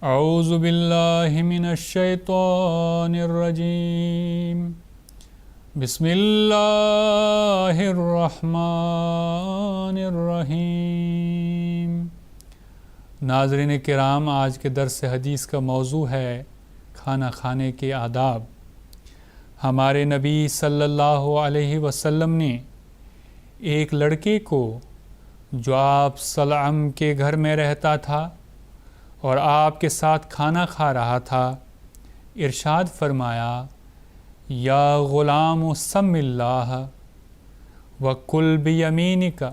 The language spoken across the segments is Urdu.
اعوذ باللہ من الشیطان الرجیم بسم اللہ الرحمن الرحیم۔ ناظرین کرام، آج کے درس حدیث کا موضوع ہے کھانا کھانے کے آداب۔ ہمارے نبی صلی اللہ علیہ وسلم نے ایک لڑکے کو جو آپ صلی اللہ علیہ وسلم کے گھر میں رہتا تھا اور آپ کے ساتھ کھانا کھا رہا تھا، ارشاد فرمایا، یا غلام سم اللہ وکل بیمینک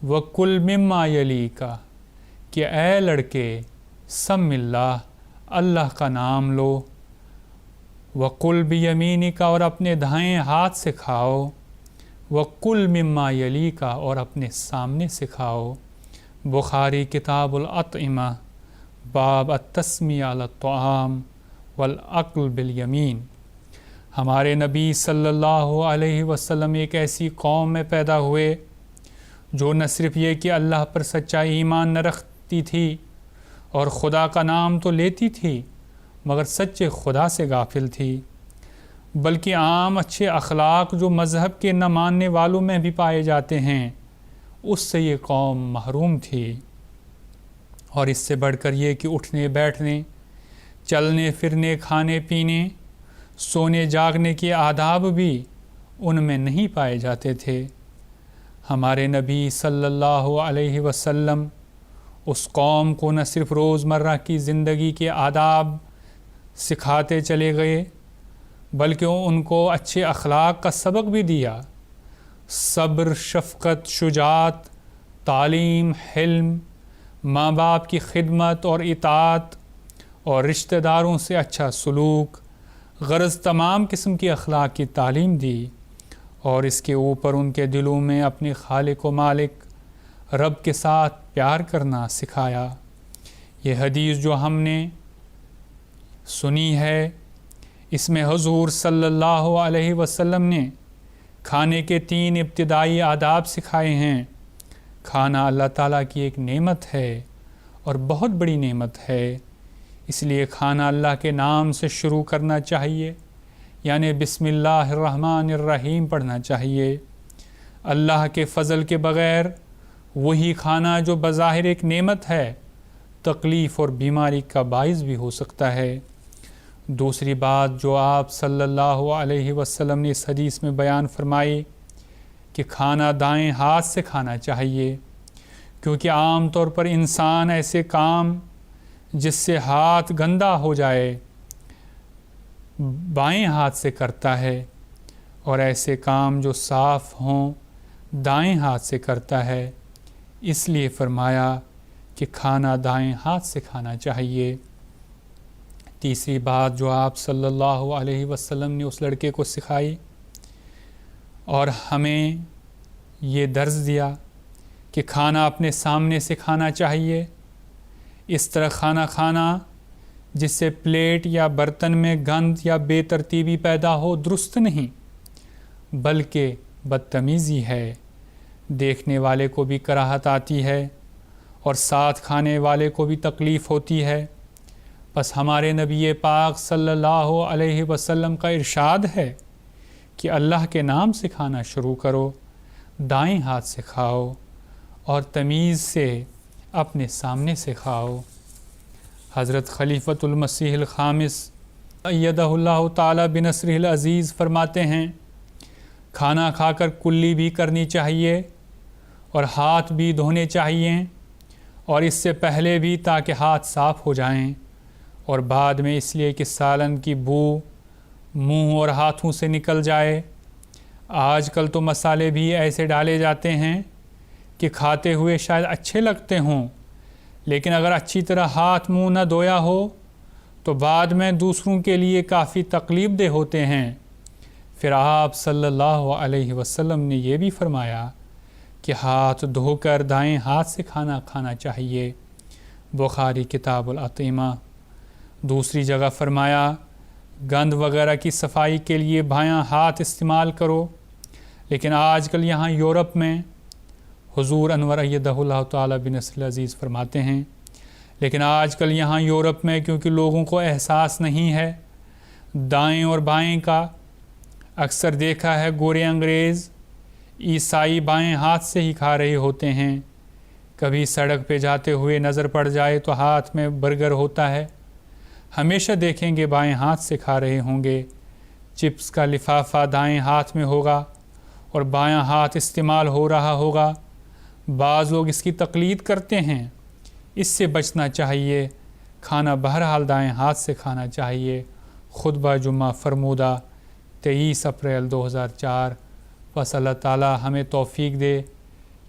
وکل مما یلیک، کہ اے لڑکے سم اللہ، اللہ کا نام لو، وکل بیمینک، اور اپنے دائیں ہاتھ سے کھاؤ، وکل مما یلیک، اور اپنے سامنے سے کھاؤ۔ بخاری کتاب الاطعمہ، باب التسمیہ علی الطعام والاکل بالیمین۔ ہمارے نبی صلی اللہ علیہ وسلم ایک ایسی قوم میں پیدا ہوئے جو نہ صرف یہ کہ اللہ پر سچا ایمان نہ رکھتی تھی اور خدا کا نام تو لیتی تھی مگر سچے خدا سے غافل تھی، بلکہ عام اچھے اخلاق جو مذہب کے نہ ماننے والوں میں بھی پائے جاتے ہیں، اس سے یہ قوم محروم تھی۔ اور اس سے بڑھ کر یہ کہ اٹھنے بیٹھنے، چلنے پھرنے، کھانے پینے، سونے جاگنے کے آداب بھی ان میں نہیں پائے جاتے تھے۔ ہمارے نبی صلی اللہ علیہ وسلم اس قوم کو نہ صرف روزمرہ کی زندگی کے آداب سکھاتے چلے گئے بلکہ ان کو اچھے اخلاق کا سبق بھی دیا۔ صبر، شفقت، شجاعت، تعلیم، حلم، ماں باپ کی خدمت اور اطاعت، اور رشتہ داروں سے اچھا سلوک، غرض تمام قسم کی اخلاق کی تعلیم دی، اور اس کے اوپر ان کے دلوں میں اپنے خالق و مالک رب کے ساتھ پیار کرنا سکھایا۔ یہ حدیث جو ہم نے سنی ہے، اس میں حضور صلی اللہ علیہ وسلم نے کھانے کے 3 ابتدائی آداب سکھائے ہیں۔ کھانا اللہ تعالیٰ کی ایک نعمت ہے اور بہت بڑی نعمت ہے، اس لیے کھانا اللہ کے نام سے شروع کرنا چاہیے، یعنی بسم اللہ الرحمن الرحیم پڑھنا چاہیے۔ اللہ کے فضل کے بغیر وہی کھانا جو بظاہر ایک نعمت ہے، تکلیف اور بیماری کا باعث بھی ہو سکتا ہے۔ دوسری بات جو آپ صلی اللہ علیہ وسلم نے اس حدیث میں بیان فرمائی کہ کھانا دائیں ہاتھ سے کھانا چاہیے، کیونکہ عام طور پر انسان ایسے کام جس سے ہاتھ گندا ہو جائے بائیں ہاتھ سے کرتا ہے، اور ایسے کام جو صاف ہوں دائیں ہاتھ سے کرتا ہے، اس لیے فرمایا کہ کھانا دائیں ہاتھ سے کھانا چاہیے۔ تیسری بات جو آپ صلی اللہ علیہ وسلم نے اس لڑکے کو سکھائی اور ہمیں یہ درس دیا کہ کھانا اپنے سامنے سے کھانا چاہیے۔ اس طرح کھانا کھانا جس سے پلیٹ یا برتن میں گند یا بے ترتیبی پیدا ہو درست نہیں، بلکہ بدتمیزی ہے، دیکھنے والے کو بھی کراہت آتی ہے اور ساتھ کھانے والے کو بھی تکلیف ہوتی ہے۔ بس ہمارے نبی پاک صلی اللہ علیہ وسلم کا ارشاد ہے کہ اللہ کے نام سے کھانا شروع کرو، دائیں ہاتھ سے کھاؤ اور تمیز سے اپنے سامنے سے کھاؤ۔ حضرت خلیفۃ المسیح الخامس ایدہ اللہ تعالی بنصرہ العزیز فرماتے ہیں، کھانا کھا کر کلی بھی کرنی چاہیے اور ہاتھ بھی دھونے چاہیے، اور اس سے پہلے بھی تاکہ ہاتھ صاف ہو جائیں، اور بعد میں اس لیے کہ سالن کی بو منہ اور ہاتھوں سے نکل جائے۔ آج کل تو مسالے بھی ایسے ڈالے جاتے ہیں کہ کھاتے ہوئے شاید اچھے لگتے ہوں، لیکن اگر اچھی طرح ہاتھ منہ نہ دھویا ہو تو بعد میں دوسروں کے لیے کافی تکلیف دہ ہوتے ہیں۔ پھر آپ صلی اللہ علیہ وسلم نے یہ بھی فرمایا کہ ہاتھ دھو کر دائیں ہاتھ سے کھانا کھانا چاہیے۔ بخاری کتاب الاطعمہ۔ دوسری جگہ فرمایا، گند وغیرہ کی صفائی کے لیے بائیں ہاتھ استعمال کرو، لیکن آج کل یہاں یورپ میں حضور انور ایدہ اللہ تعالی بنصرہ العزیز فرماتے ہیں، لیکن آج کل یہاں یورپ میں کیونکہ لوگوں کو احساس نہیں ہے دائیں اور بائیں کا، اکثر دیکھا ہے گورے انگریز عیسائی بائیں ہاتھ سے ہی کھا رہے ہوتے ہیں. کبھی سڑک پہ جاتے ہوئے نظر پڑ جائے تو ہاتھ میں برگر ہوتا ہے، ہمیشہ دیکھیں گے بائیں ہاتھ سے کھا رہے ہوں گے. چپس کا لفافہ دائیں ہاتھ میں ہوگا اور بایاں ہاتھ استعمال ہو رہا ہوگا. بعض لوگ اس کی تقلید کرتے ہیں، اس سے بچنا چاہیے. کھانا بہرحال دائیں ہاتھ سے کھانا چاہیے. خطبہ جمعہ فرمودہ 23 اپریل 2004. بس اللہ تعالی ہمیں توفیق دے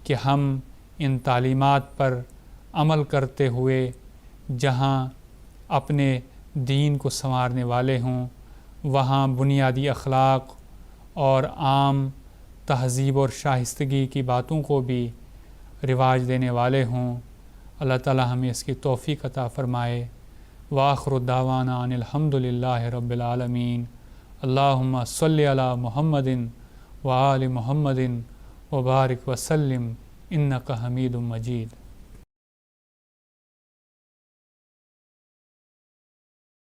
کہ ہم ان تعلیمات پر عمل کرتے ہوئے جہاں اپنے دین کو سنوارنے والے ہوں، وہاں بنیادی اخلاق اور عام تہذیب اور شائستگی کی باتوں کو بھی رواج دینے والے ہوں. اللہ تعالی ہمیں اس کی توفیق عطا فرمائے. وآخر دعوانا ان الحمد للہ رب العالمین. اللہم صلی علی محمد وآل محمد وبارک وسلم انک حمید مجید.